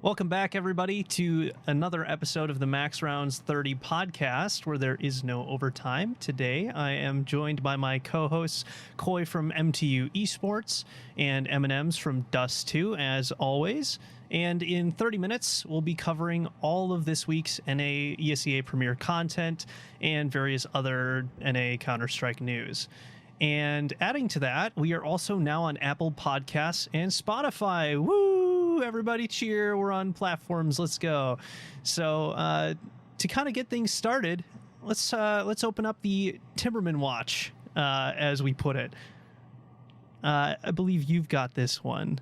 Welcome back, everybody, to another episode of the Max Rounds 30 podcast, where there is no overtime. Today, I am joined by my co-hosts, Koi from MTU Esports and M&M's from Dust 2, as always. And in 30 minutes, we'll be covering all of this week's NA ESEA Premier content and various other NA Counter-Strike news. And adding to that, we are also now on Apple Podcasts and Spotify. Woo! Everybody cheer. We're on platforms. Let's go. So to kind of get things started, let's open up the Timberman watch, as we put it. I believe you've got this one,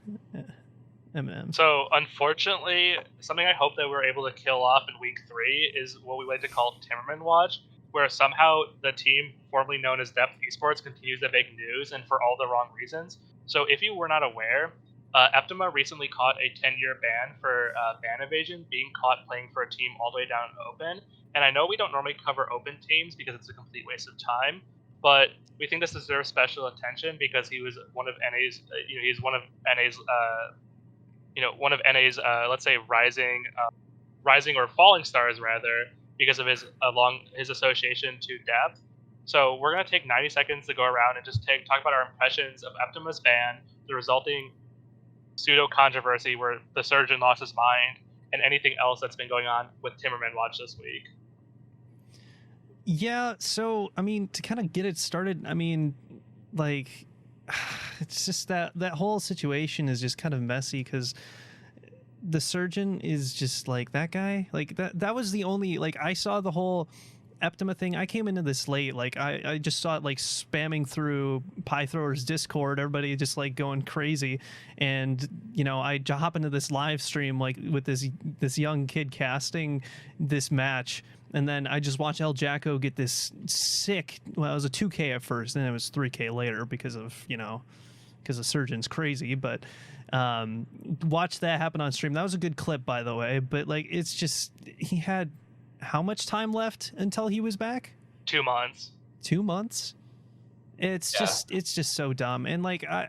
Eminem. So unfortunately, something I hope that we're able to kill off in week 3 is what we like to call Timberman watch, where somehow the team formerly known as Depth Esports continues to make news, and for all the wrong reasons. So if you were not aware, Eptima recently caught a 10-year ban for ban evasion, being caught playing for a team all the way down Open. And I know we don't normally cover Open teams because it's a complete waste of time, but we think this deserves special attention because he was one of NA's, he's one of NA's, let's say rising or falling stars rather, because of his association to Depth. So we're gonna take 90 seconds to go around and just talk about our impressions of Eptima's ban, the resulting pseudo controversy where the surgeon lost his mind, and anything else that's been going on with Timberman watch this week. Yeah, so I mean, to kind of get it started, I mean, like, it's just that whole situation is just kind of messy because the surgeon is just like that guy. Like that was the only, like, I saw the whole Eptima thing. I came into this late. Like I just saw it like spamming through Pie Throwers Discord, everybody just like going crazy. And I hop into this live stream like with this young kid casting this match, and then I just watch El Jacko get this sick, well, it was a 2K at first, then it was 3K later because the surgeon's crazy, but watch that happen on stream. That was a good clip, by the way. But like, it's just, he had how much time left until he was back? 2 months. 2 months? It's just so dumb. And like, I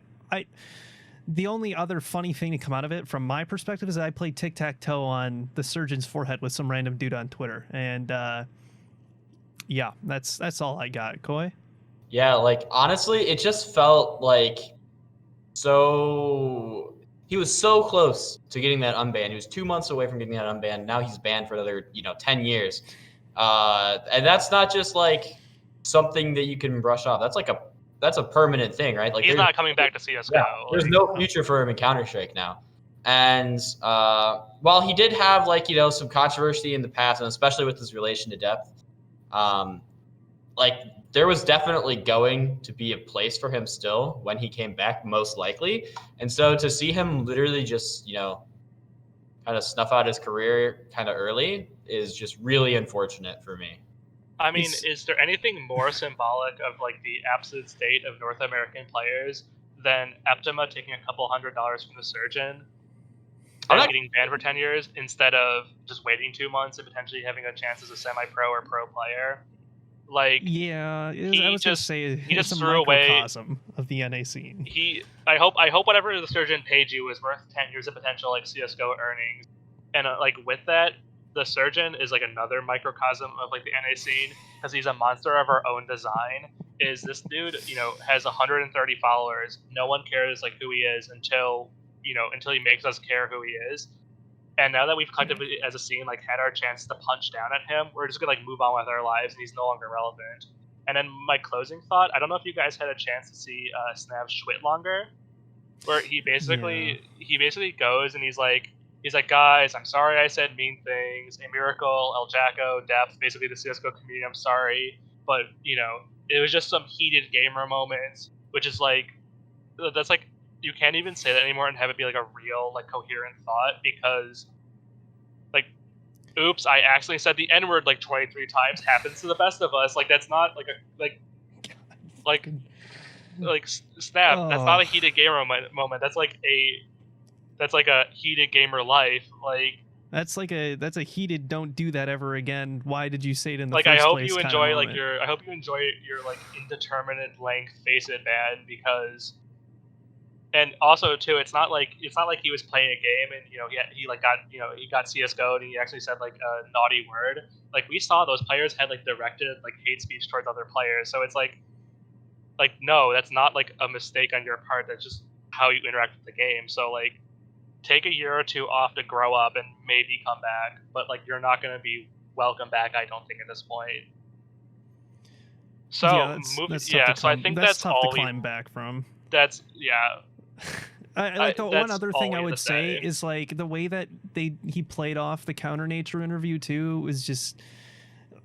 the only other funny thing to come out of it from my perspective is that I played tic-tac-toe on the surgeon's forehead with some random dude on Twitter. And yeah, that's all I got. Koi? Yeah, like honestly, it just felt like he was so close to getting that unbanned. He was 2 months away from getting that unbanned. Now he's banned for another, 10 years. And that's not just like something that you can brush off. That's a permanent thing, right? Like he's not coming back to CS:GO. Yeah, there's no future for him in Counter-Strike now. And while he did have some controversy in the past, and especially with his relation to Depth, there was definitely going to be a place for him still when he came back, most likely. And so to see him literally just, kind of snuff out his career kind of early is just really unfortunate for me. I mean, is there anything more symbolic of like the absolute state of North American players than Eptima taking a couple $100 from the surgeon and getting banned for 10 years instead of just waiting 2 months and potentially having a chance as a semi-pro or pro player? Like, yeah, I was just say he just threw away of the NA scene. I hope whatever the surgeon paid you is worth 10 years of potential like CS:GO earnings, and like with that, the surgeon is like another microcosm of like the NA scene because he's a monster of our own design. Is this dude has 130 followers? No one cares like who he is until he makes us care who he is. And now that we've collectively, as a scene, like had our chance to punch down at him, we're just gonna like move on with our lives, and he's no longer relevant. And then my closing thought: I don't know if you guys had a chance to see Snav's Schwitlonger, where he basically goes and he's like, guys, I'm sorry I said mean things. A Miracle, El Jacko, Depth, basically the CS:GO community. I'm sorry, but it was just some heated gamer moments, which is like, that's like. You can't even say that anymore and have it be like a real, like coherent thought because, like, oops, I accidentally said the N-word like 23 times. Happens to the best of us. Like that's not like snap. Oh. That's not a heated gamer moment. That's like a heated gamer life. Like that's a heated don't do that ever again. Why did you say it in the like? First I hope place you enjoy I hope you enjoy your like indeterminate length face it ban because. And also too, it's not like he was playing a game and he got CS:GO and he actually said like a naughty word. Like we saw those players had like directed like hate speech towards other players. So it's like no, that's not like a mistake on your part. That's just how you interact with the game. So like take a year or two off to grow up and maybe come back. But like you're not going to be welcome back, I don't think, at this point. So that's tough to so I think that's tough all to climb back from. That's like the one other thing I would say is like the way that he played off the Counter Nature interview too was just,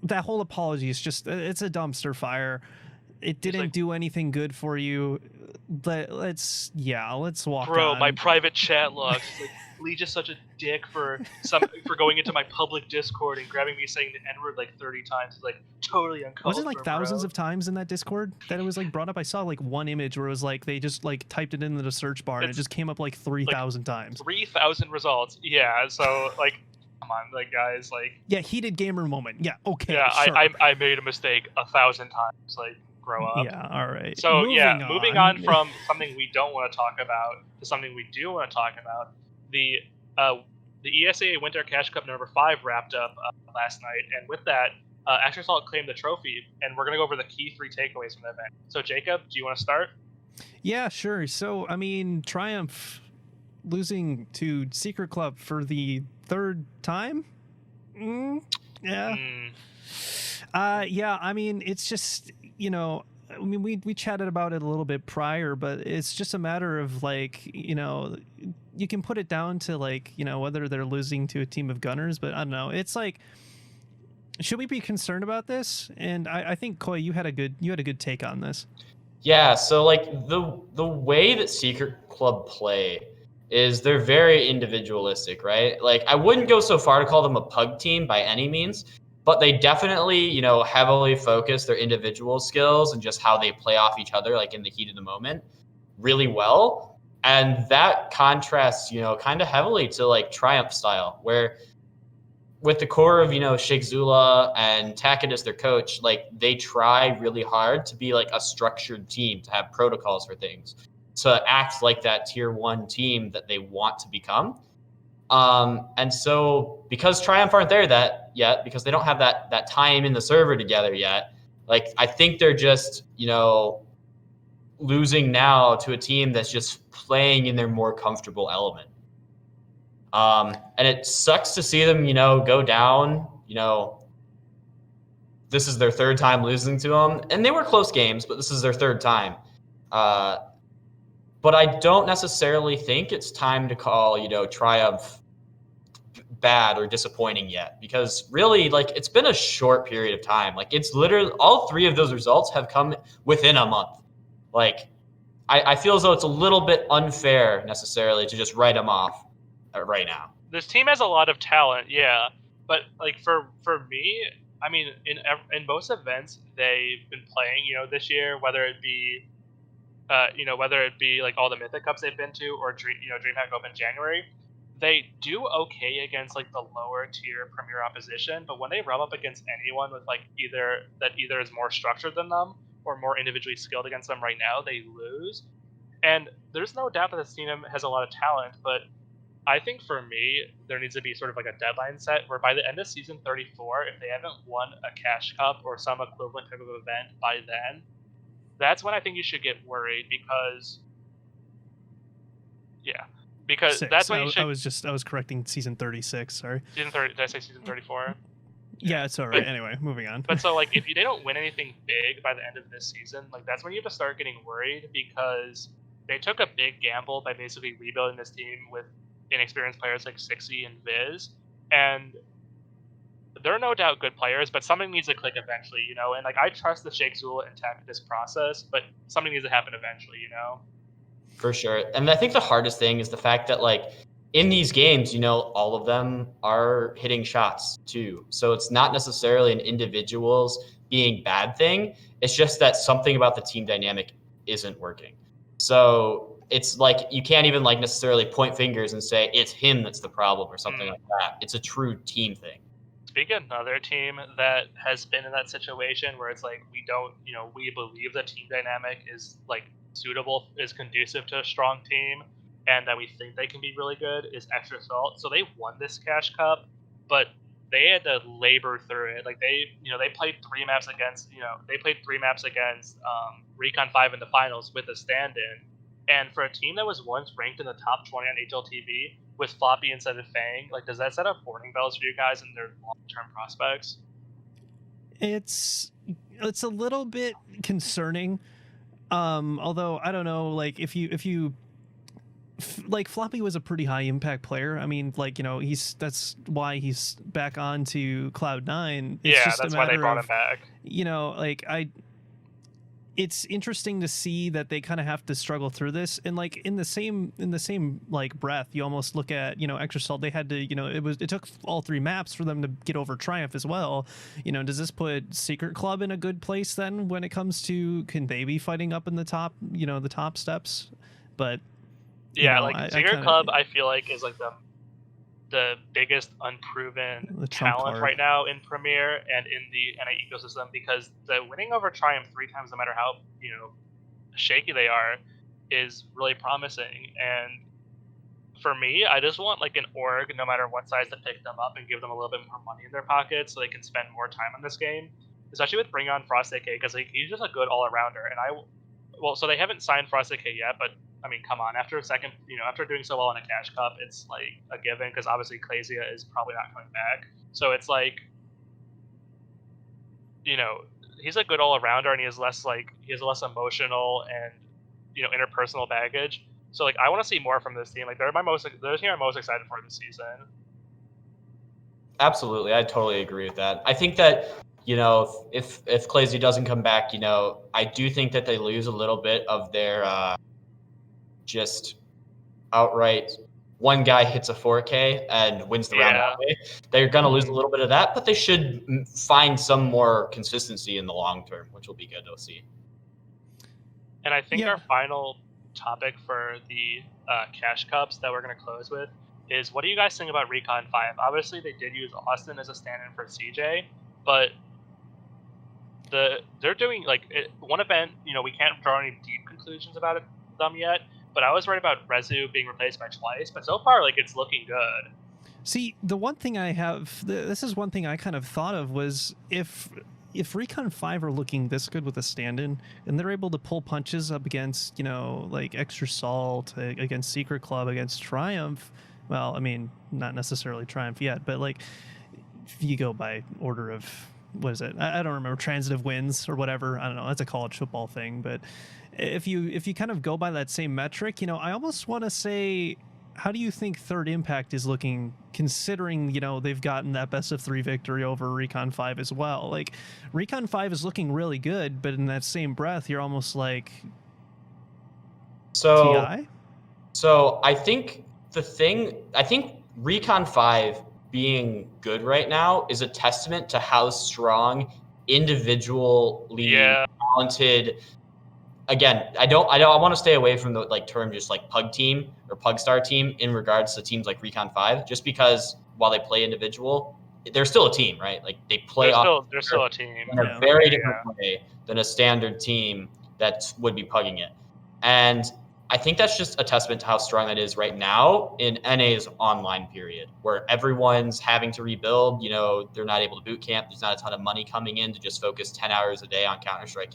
that whole apology is just, it's a dumpster fire. It didn't do anything good for you. But let's walk on. My private chat logs. Like, Leech is such a dick for going into my public Discord and grabbing me saying the N-word like 30 times. It's like totally uncalled for. Was it like thousands of times in that Discord that it was like brought up? I saw like one image where it was like they just like typed it into the search bar and it just came up like 3,000 times. 3,000 results. Yeah. So like, come on, like guys, like. Yeah, heated gamer moment. Yeah. Okay. Yeah, sure. I made a mistake 1,000 times. Like. Grow up. Yeah, all right. So moving on from something we don't want to talk about to something we do want to talk about. The ESA Winter Cash Cup number 5 wrapped up last night, and with that, Extra Salt claimed the trophy, and we're gonna go over the key 3 takeaways from the event. So Jacob, do you want to start? Yeah, sure. So I mean, Triumph losing to Secret Club for the 3rd time. Yeah. Yeah. I mean, it's just. I mean, we chatted about it a little bit prior, but it's just a matter of like, you can put it down to like, whether they're losing to a team of gunners, but I don't know. It's like, should we be concerned about this? And I think Koi, you had a good take on this. Yeah. So like the way that Secret Club play is they're very individualistic, right? Like I wouldn't go so far to call them a pug team by any means. But they definitely, heavily focus their individual skills and just how they play off each other, like in the heat of the moment, really well. And that contrasts, kind of heavily to like Triumph style, where with the core of, Sheikh Zula and Tackett as their coach, like they try really hard to be like a structured team, to have protocols for things, to act like that tier 1 team that they want to become. And so because Triumph aren't there yet, because they don't have that time in the server together yet, like I think they're just, losing now to a team that's just playing in their more comfortable element. And it sucks to see them, go down, this is their 3rd time losing to them, and they were close games, but this is their 3rd time. But I don't necessarily think it's time to call, Triumph bad or disappointing yet, because really, like, it's been a short period of time. Like, it's literally all 3 of those results have come within a month. Like, I feel as though it's a little bit unfair necessarily to just write them off right now. This team has a lot of talent, yeah, but like for me, I mean, in most events they've been playing, this year, whether it be like all the Mythic Cups they've been to or DreamHack Open January, they do okay against like the lower tier premier opposition, but when they rub up against anyone with like either is more structured than them or more individually skilled against them right now, they lose. And there's no doubt that this team has a lot of talent, but I think for me, there needs to be sort of like a deadline set where by the end of season 34, if they haven't won a Cash Cup or some equivalent type of event by then, that's when I think you should get worried, because that's when you should. I was correcting season 36. Sorry. Season 30. Did I say season 34? Yeah, it's all right. Anyway, moving on. But so like, if they don't win anything big by the end of this season, like that's when you have to start getting worried, because they took a big gamble by basically rebuilding this team with inexperienced players like Sixy and Viz, and they're no doubt good players, but something needs to click eventually, and like I trust the Sheikh Zula and Tech this process, but something needs to happen eventually, For sure. And I think the hardest thing is the fact that like in these games, all of them are hitting shots too. So it's not necessarily an individual's being bad thing. It's just that something about the team dynamic isn't working. So it's like you can't even like necessarily point fingers and say it's him that's the problem or something like that. It's a true team thing. Speaking of another team that has been in that situation where it's like we don't, we believe the team dynamic is like suitable, is conducive to a strong team, and that we think they can be really good is Extra Salt. So they won this Cash Cup, but they had to labor through it. Like they played 3 maps against, Recon 5 in the finals with a stand-in. And for a team that was once ranked in the top 20 on HLTV with Floppy instead of Fang, like, does that set up warning bells for you guys and their long-term prospects? It's a little bit concerning. Although I don't know, like if you like Floppy was a pretty high impact player. I mean, like, that's why he's back on to Cloud9. It's just that's a why they matter brought of, him back. Like it's interesting to see that they kind of have to struggle through this, and like in the same like breath, you almost look at Extra Salt. They had to it took all 3 maps for them to get over Triumph as well. Does this put Secret Club in a good place then when it comes to, can they be fighting up in the top the top steps? But Secret Club I feel like is like the biggest unproven talent card right now in Premier and in the NA ecosystem, because the winning over Triumph 3 times, no matter how shaky they are, is really promising. And for me, I just want like an org, no matter what size, to pick them up and give them a little bit more money in their pocket so they can spend more time on this game, especially with bringing on Frost AK, because he's just a good all-arounder. And so they haven't signed Frost AK yet, but I mean, come on, after doing so well in a Cash Cup, it's like a given, because obviously Klazia is probably not coming back. So it's like, he's a good all-arounder, and he has less emotional and interpersonal baggage. So like, I want to see more from this team. Like, they're the team I'm most excited for this season. Absolutely, I totally agree with that. I think that if Klazia doesn't come back, I do think that they lose a little bit of their just outright, one guy hits a 4K and wins the round that way. They're going to lose a little bit of that, but they should find some more consistency in the long term, which will be good to see. And I think our final topic for the Cash Cups that we're going to close with is, what do you guys think about Recon 5? Obviously, they did use Austin as a stand-in for CJ, but they're doing one event. We can't draw any deep conclusions about them yet. But I was right about Rezu being replaced by Twice, but so far, it's looking good. See, the one thing this is one thing I kind of thought of was, if Recon 5 are looking this good with a stand-in, and they're able to pull punches up against, like Extra Salt, against Secret Club, against Triumph, well, I mean, not necessarily Triumph yet, but like, if you go by order of, what is it? I don't remember, transitive wins or whatever. I don't know. That's a college football thing. But if you kind of go by that same metric, I almost want to say, how do you think Third Impact is looking, considering, they've gotten that best of 3 victory over Recon 5 as well? Like, Recon 5 is looking really good, but in that same breath, you're almost like, TI? So I think Recon 5 being good right now is a testament to how strong, individually talented. Again, I want to stay away from the term just like Pug team or Pug Star team in regards to teams like Recon 5, just because while they play individual, they're still a team, right? Like, they play they're still a team in a very different way than a standard team that would be pugging it. And I think that's just a testament to how strong that is right now in NA's online period, where everyone's having to rebuild. They're not able to boot camp. There's not a ton of money coming in to just focus 10 hours a day on Counter-Strike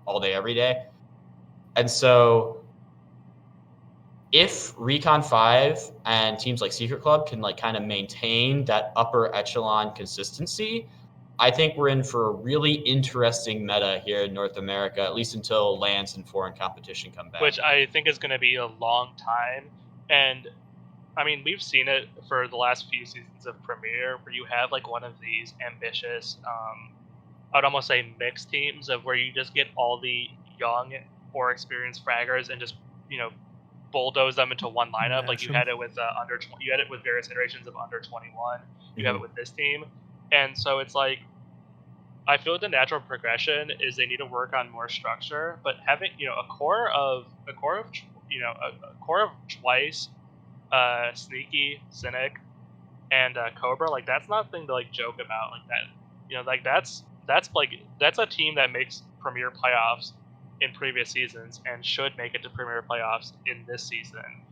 all day, every day. And so if Recon 5 and teams like Secret Club can kind of maintain that upper echelon consistency, I think we're in for a really interesting meta here in North America, at least until Lance and foreign competition come back. Which I think is going to be a long time. And, I mean, we've seen it for the last few seasons of Premier, where you have, one of these ambitious, I would almost say mixed teams, of where you just get all the young or experienced fraggers and just, bulldoze them into one lineup. Like, you had it with you had it with various iterations of under 21. You have it with this team. And so it's I feel the natural progression is they need to work on more structure, but having a core of Twice, Sneaky, Cynic, and Cobra, that's nothing to joke about. That's a team that makes Premier playoffs in previous seasons and should make it to Premier playoffs in this season.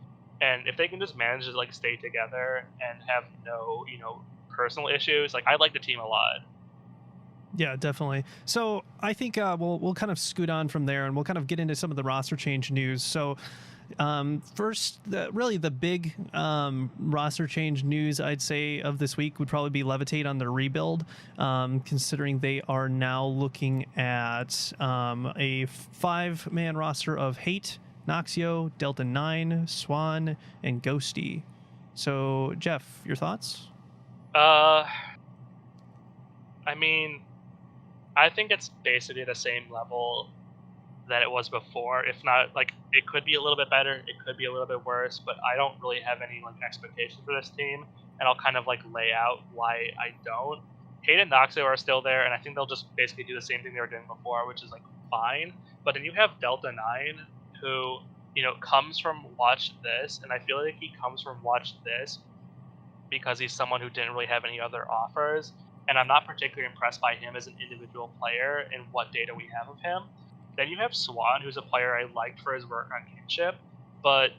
And if they can just manage to like stay together and have no, personal issues, like I like the team a lot. Yeah, definitely. So I think we'll kind of scoot on from there, and we'll kind of get into some of the roster change news. So first, the big roster change news I'd say of this week would probably be Levitate on their rebuild, considering they are now looking at a 5-man roster of Hate, Noxio, Delta 9, Swan, and Ghosty. So Jeff, your thoughts? I mean, I think it's basically the same level that it was before. If not, like, it could be a little bit better, it could be a little bit worse, but I don't really have any like expectations for this team, and I'll kind of like lay out why I don't. Hate and Noxo are still there, and I think they'll just basically do the same thing they were doing before, which is like fine. But then you have Delta 9, who comes from Watch This, and I feel like he comes from Watch This because he's someone who didn't really have any other offers, and I'm not particularly impressed by him as an individual player and what data we have of him. Then you have Swan, who's a player I liked for his work on Kinship, but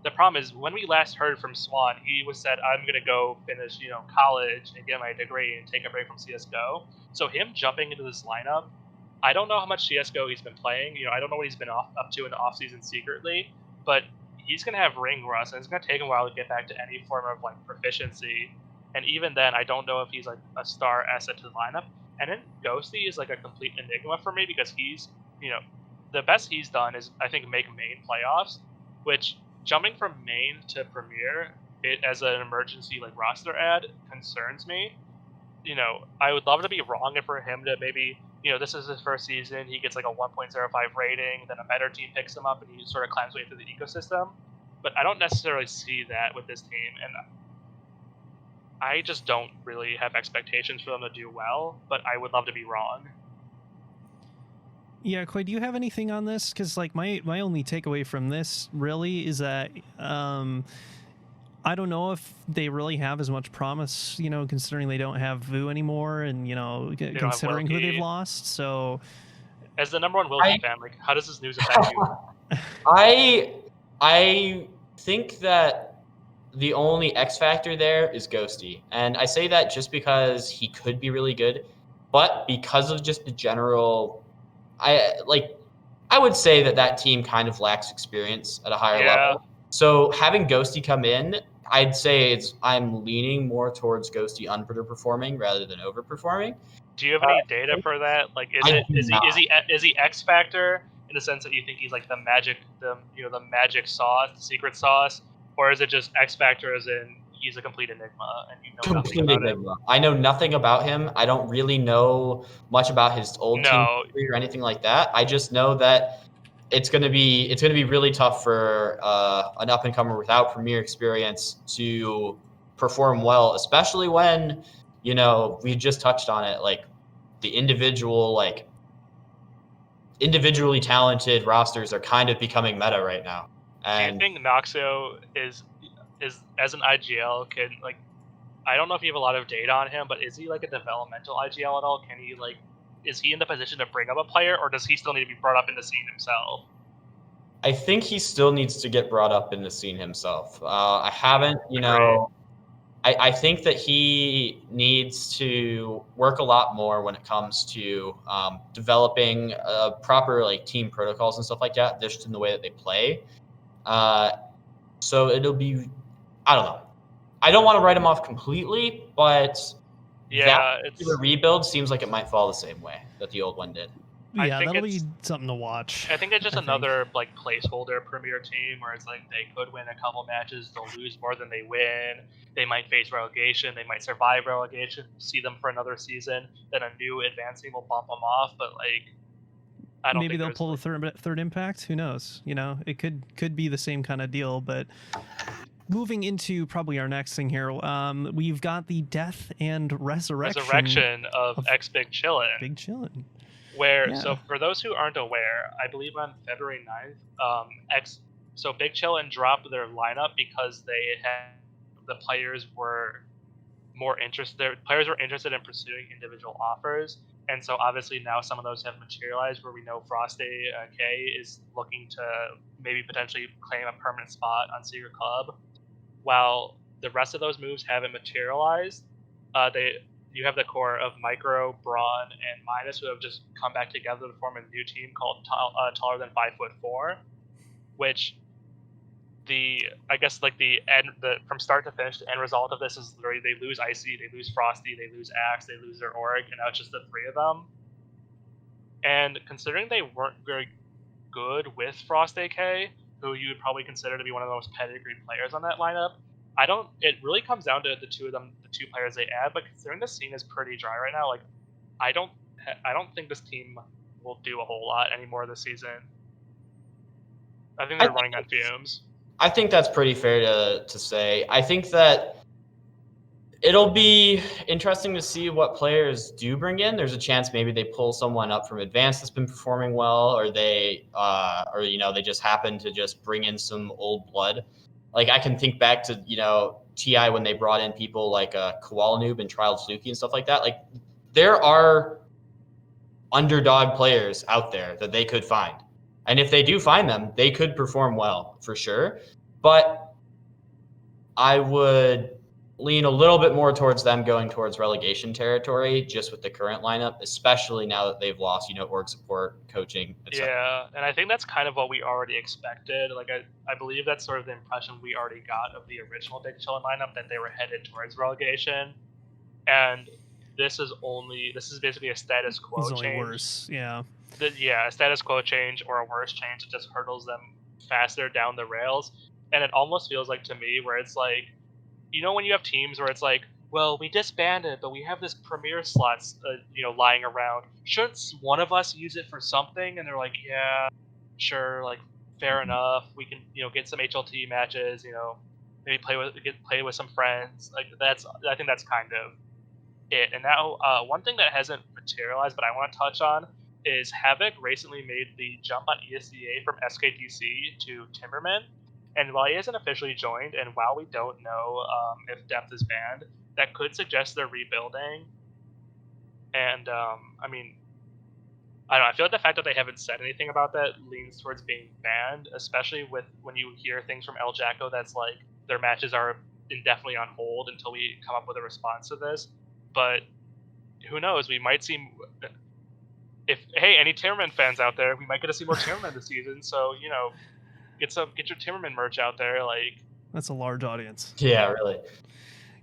the problem is when we last heard from Swan, he was said, I'm going to go finish, college and get my degree and take a break from CSGO. So him jumping into this lineup, I don't know how much CSGO he's been playing. I don't know what he's been up to in the offseason secretly, but he's going to have ring rust, and it's going to take him a while to get back to any form of like proficiency. And even then, I don't know if he's like a star asset to the lineup. And then Ghosty is like a complete enigma for me because he's, the best he's done is I think make main playoffs, which jumping from main to Premier as an emergency like roster ad concerns me. I would love to be wrong and for him to maybe, this is his first season, he gets like a 1.05 rating, then a better team picks him up and he sort of climbs way through the ecosystem. But I don't necessarily see that with this team, and I just don't really have expectations for them to do well, but I would love to be wrong. Yeah, Quay, do you have anything on this? Because like my only takeaway from this really is that I don't know if they really have as much promise, considering they don't have Vu anymore, and considering who they've lost. So, as the number one Wilkie fan, like, how does this news affect you? I think that the only X factor there is Ghosty, and I say that just because he could be really good, but because of just the general. I would say that team kind of lacks experience at a higher level. So having Ghosty come in, I'd say I'm leaning more towards Ghosty underperforming rather than overperforming. Do you have any data for that? Like, is he X factor in the sense that you think he's like the magic sauce, the secret sauce, or is it just X factor as in he's a complete enigma and nothing about him? I know nothing about him. I don't really know much about his old team or anything like that. I just know that it's gonna be really tough for an up and comer without Premier experience to perform well, especially when we just touched on it, like the individually talented rosters are kind of becoming meta right now. And do you think Noxio is as an IGL can like, I don't know if you have a lot of data on him, but is he like a developmental IGL at all? Can he is he in the position to bring up a player, or does he still need to be brought up in the scene himself? I think he still needs to get brought up in the scene himself. I haven't, I think that he needs to work a lot more when it comes to developing proper like team protocols and stuff like that, just in the way that they play. So it'll be, I don't know. I don't want to write him off completely, but the rebuild seems like it might fall the same way that the old one did. Yeah, that'll be something to watch. I think it's just another like placeholder Premier team where it's like they could win a couple matches, they'll lose more than they win. They might face relegation, they might survive relegation, see them for another season, then a new advanced team will bump them off. But like, I don't. Maybe they'll pull the third impact. Who knows? It could be the same kind of deal. But moving into probably our next thing here, we've got the death and resurrection of X Big Chillin. Big Chillin. So for those who aren't aware, I believe on February 9th, Big Chillin dropped their lineup because the players were more interested. Their players were interested in pursuing individual offers, And so obviously now some of those have materialized where we know Frosty K is looking to maybe potentially claim a permanent spot on Secret Club. While the rest of those moves haven't materialized, you have the core of Micro, Braun, and Midas who have just come back together to form a new team called Taller Than 5'4", which I guess like the from start to finish, the end result of this is literally they lose Icy, they lose Frosty, they lose Axe, they lose their Org, and now it's just the three of them. And considering they weren't very good with Frost AK, who you would probably consider to be one of the most pedigreed players on that lineup, it really comes down to the two of them, the two players they add. But considering the scene is pretty dry right now, like I don't think this team will do a whole lot anymore this season. I think they're running on fumes. I think that's pretty fair to say. I think that it'll be interesting to see what players do bring in. There's a chance maybe they pull someone up from Advanced that's been performing well, or they just happen to just bring in some old blood. Like I can think back to TI when they brought in people like Koala Noob and Trial Suzuki and stuff like that. Like there are underdog players out there that they could find. And if they do find them, they could perform well for sure. But I would lean a little bit more towards them going towards relegation territory just with the current lineup, especially now that they've lost, org support, coaching, etc. Yeah, and I think that's kind of what we already expected. Like I believe that's sort of the impression we already got of the original Big Chillin lineup, that they were headed towards relegation. And this is basically a status quo change. It's only worse, yeah. A status quo change or a worse change. It just hurdles them faster down the rails. And it almost feels like to me where it's like, when you have teams where it's like, well, we disbanded, but we have this premier slots, lying around. Shouldn't one of us use it for something? And they're like, yeah, sure, like fair enough. We can, get some HLT matches, maybe play with some friends. Like I think that's kind of it. And now, one thing that hasn't materialized, but I want to touch on, is Havoc recently made the jump on ESDA from SKDC to Timberman. And while he hasn't officially joined, and while we don't know if Depth is banned, that could suggest they're rebuilding. And, I don't know, I feel like the fact that they haven't said anything about that leans towards being banned, especially when you hear things from El Jacko that's like, their matches are indefinitely on hold until we come up with a response to this. But who knows, we might see... any Timberman fans out there, we might get to see more Timberman this season. So get your Timberman merch out there. Like that's a large audience. Yeah, really.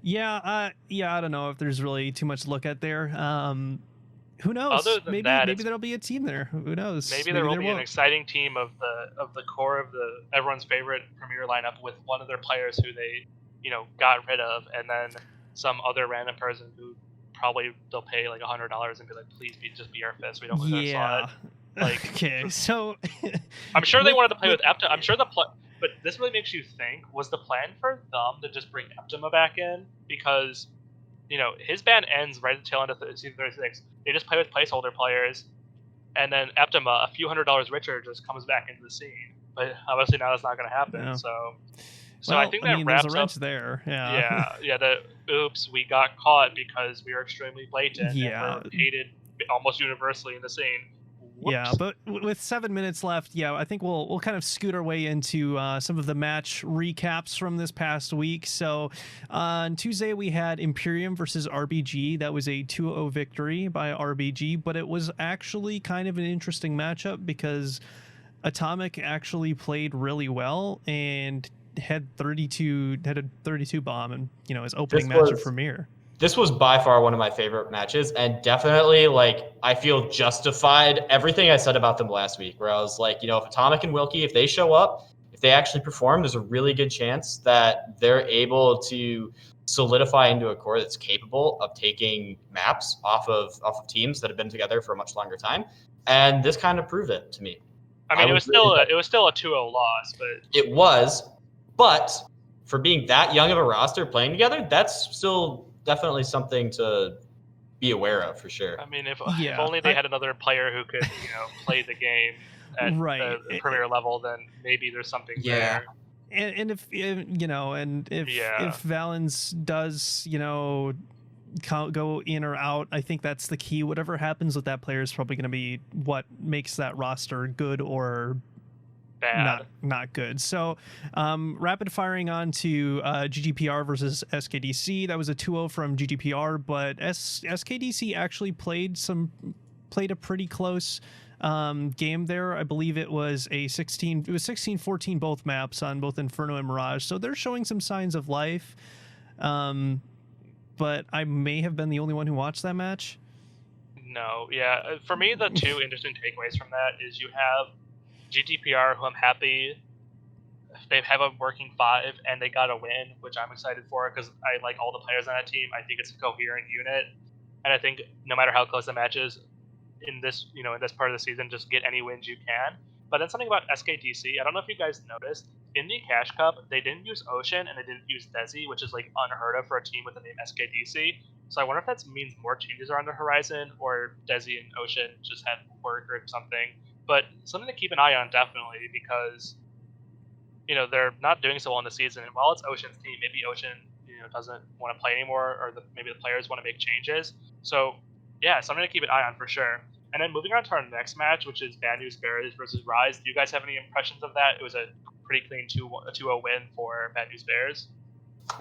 Yeah, I don't know if there's really too much to look at there. Who knows? Other than maybe there'll be a team there. Who knows? Maybe there will be an exciting team of the core of everyone's favorite premier lineup with one of their players who they got rid of, and then some other random person who probably they'll pay like $100 and be like, please just be our fist. We don't lose our slot. Like, okay, so I'm sure they wanted to play with Eptima. I'm sure but this really makes you think: was the plan for them to just bring Eptima back in because his ban ends right at the tail end of season 36? They just play with placeholder players, and then Eptima, a few $100s richer, just comes back into the scene. But obviously now that's not going to happen. Yeah. So I think that wraps there's a wrench up there. Yeah. The oops, we got caught because we were extremely blatant. Yeah. And we're hated almost universally in the scene. Whoops. Yeah, but with 7 minutes left, I think we'll kind of scoot our way into some of the match recaps from this past week. So on Tuesday, we had Imperium versus RBG. That was a 2-0 victory by RBG, but it was actually kind of an interesting matchup because Atomic actually played really well and had a 32 bomb and his opening match of Premier. This was by far one of my favorite matches, and definitely I feel justified everything I said about them last week, where I was like, if Atomic and Wilkie, if they show up, if they actually perform, there's a really good chance that they're able to solidify into a core that's capable of taking maps off of teams that have been together for a much longer time. And this kind of proved it to me. It was still a 2-0 loss, but it was, but for being that young of a roster playing together, that's still definitely something to be aware of for sure. If only they had another player who could, play the game at the premier level, then maybe there's something there. And if Valens does, go in or out. I think that's the key. Whatever happens with that player is probably going to be what makes that roster good or Bad. not good. So rapid firing on to GGPR versus SKDC. That was a 2-0 from GGPR, but SKDC actually played a pretty close game there. I believe it was 16-14 both maps on both Inferno and Mirage. So they're showing some signs of life. But I may have been the only one who watched that match. No, yeah. For me, the two interesting takeaways from that is you have GTPR, who I'm happy they have a working 5 and they got a win, which I'm excited for because I like all the players on that team. I think it's a coherent unit, and I think no matter how close the match is in this part of the season, just get any wins you can. But then something about SKDC, I don't know if you guys noticed, in the Cash Cup, they didn't use Ocean and they didn't use Desi, which is like unheard of for a team with the name SKDC. So I wonder if that means more changes are on the horizon, or Desi and Ocean just had work or something. But something to keep an eye on, definitely, because they're not doing so well in the season. And while it's Ocean's team, maybe Ocean doesn't want to play anymore, or maybe the players want to make changes. So yeah, something to keep an eye on for sure. And then moving on to our next match, which is Bad News Bears versus Rise. Do you guys have any impressions of that? It was a pretty clean 2-0 win for Bad News Bears.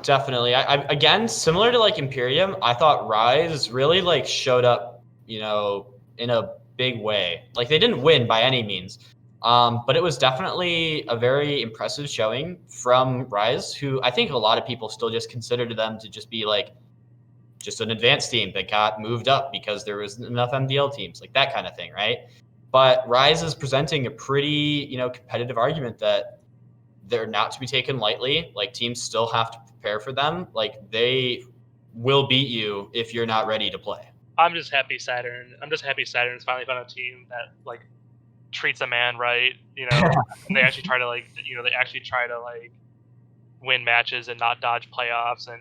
Definitely. I again, similar to like Imperium, I thought Rise really like showed up, in a big way. Like they didn't win by any means, but it was definitely a very impressive showing from Rise, who I think a lot of people still just considered them to just be like just an advanced team that got moved up because there wasn't enough MDL teams, like that kind of thing, right? But Rise is presenting a pretty, competitive argument that they're not to be taken lightly. Like teams still have to prepare for them. Like they will beat you if you're not ready to play. I'm just happy Saturn's finally found a team that like treats a man right. They actually try to win matches and not dodge playoffs. And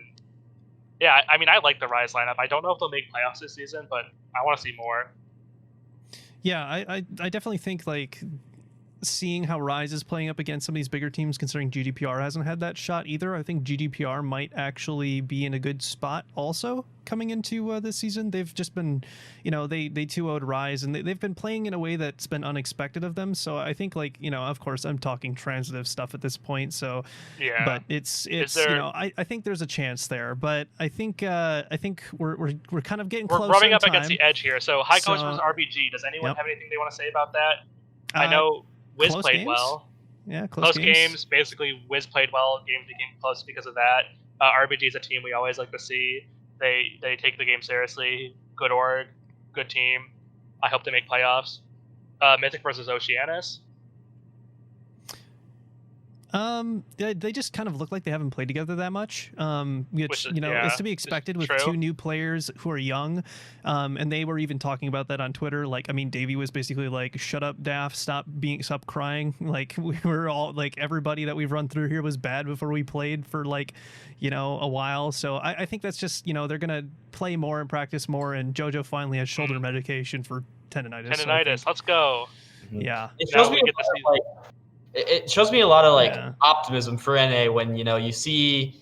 yeah, I mean, I like the Rise lineup. I don't know if they'll make playoffs this season, but I want to see more. Yeah, I definitely think like seeing how Rise is playing up against some of these bigger teams, considering GDPR hasn't had that shot either. I think GDPR might actually be in a good spot also coming into this season. They've just been, they 2-0'd Rise, and they've been playing in a way that's been unexpected of them. So I think of course I'm talking transitive stuff at this point. So yeah, but it's I think there's a chance there, but I think we're kind of getting close. We're rubbing up against the edge here. So High Coast versus RBG. Does anyone have anything they want to say about that? I know Wiz played games? Well. Yeah, close games. Basically, Wiz played well. Games became close because of that. RBG is a team we always like to see. They take the game seriously. Good org, good team. I hope they make playoffs. Mythic versus Oceanus. They just kind of look like they haven't played together that much, which is to be expected with two new players who are young, and they were even talking about that on Twitter. Like, I mean, Davey was basically like, "Shut up, Daft! Stop crying!" Like, we were all like, everybody that we've run through here was bad before we played for a while. So I think that's just they're gonna play more and practice more. And JoJo finally has shoulder medication for tendonitis. Tendonitis, let's go. Yeah, it shows me a lot of optimism for NA when you see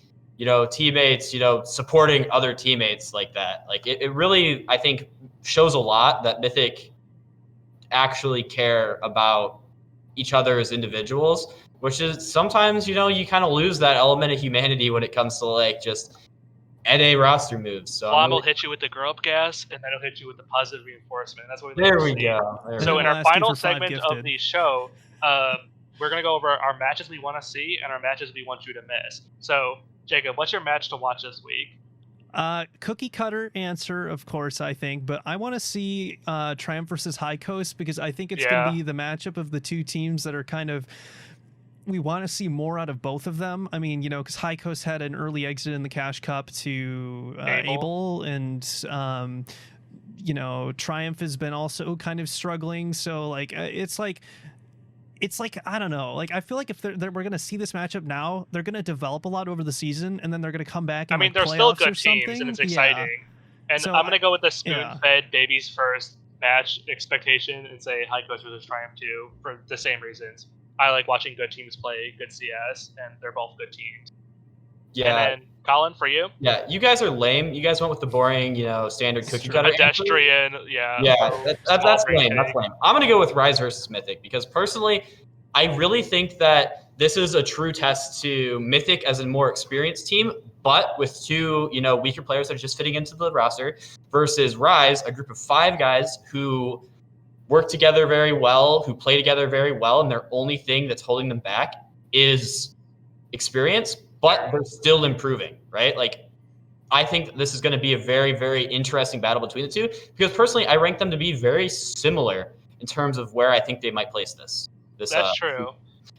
teammates supporting other teammates like that. Like it really, I think, shows a lot that Mythic actually care about each other as individuals, which is sometimes you kind of lose that element of humanity when it comes to just NA roster moves. So Bob will hit you with the grow up gas, and then he'll hit you with the positive reinforcement. That's what we there we go. So in our final segment of the show, we're going to go over our matches we want to see and our matches we want you to miss. So, Jacob, what's your match to watch this week? Cookie cutter answer, of course, I think, but I want to see Triumph versus High Coast, because I think it's going to be the matchup of the two teams that are kind of, we want to see more out of both of them. I mean, because High Coast had an early exit in the Cash Cup to Able, and Triumph has been also kind of struggling. So it's like I don't know. Like, I feel like if we're going to see this matchup now, they're going to develop a lot over the season, and then they're going to come back. And, they're still good teams, and it's exciting. Yeah. And so I'm going to go with the spoon-fed babies first match expectation and say High Coast versus Triumph 2 for the same reasons. I like watching good teams play good CS, and they're both good teams. Yeah. And then Colin, for you, Yeah, you guys are lame. You guys went with the boring, standard It's cookie true. cutter answer. pedestrian, yeah, Yeah, low, that's small lame. brain That's take. lame. I'm gonna go with Rise versus Mythic because personally, I really think that this is a true test to Mythic as a more experienced team, but with two, weaker players that are just fitting into the roster, versus Rise, a group of 5 guys who work together very well, who play together very well, and their only thing that's holding them back is experience, but they're still improving, right? Like, I think this is going to be a very, very interesting battle between the two because personally, I rank them to be very similar in terms of where I think they might place this. That's true.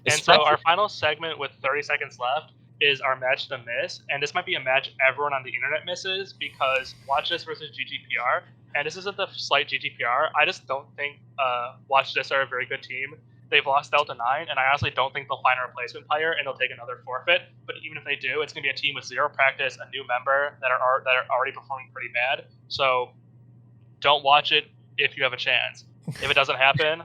And so Especially, our final segment with 30 seconds left is our match to miss, and this might be a match everyone on the internet misses because Watch This versus GGPR, and this isn't the slight GGPR. I just don't think Watch This are a very good team. They've lost Delta 9, and I honestly don't think they'll find a replacement player and they'll take another forfeit. But even if they do, it's going to be a team with 0 practice, a new member that are already performing pretty bad. So don't watch it if you have a chance. If it doesn't happen,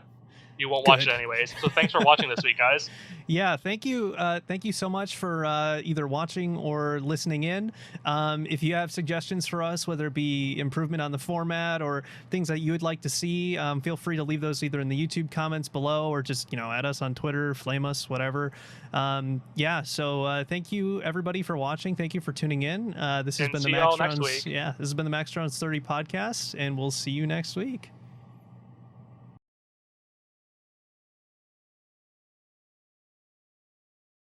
you won't watch it anyways. So thanks for watching this week, guys. Yeah, thank you. Thank you so much for either watching or listening in. If you have suggestions for us, whether it be improvement on the format or things that you would like to see, feel free to leave those either in the YouTube comments below or just, add us on Twitter, flame us, whatever. So thank you everybody for watching. Thank you for tuning in. This has been the Max Drones. Yeah, this has been the Max Drones 30 podcast, and we'll see you next week.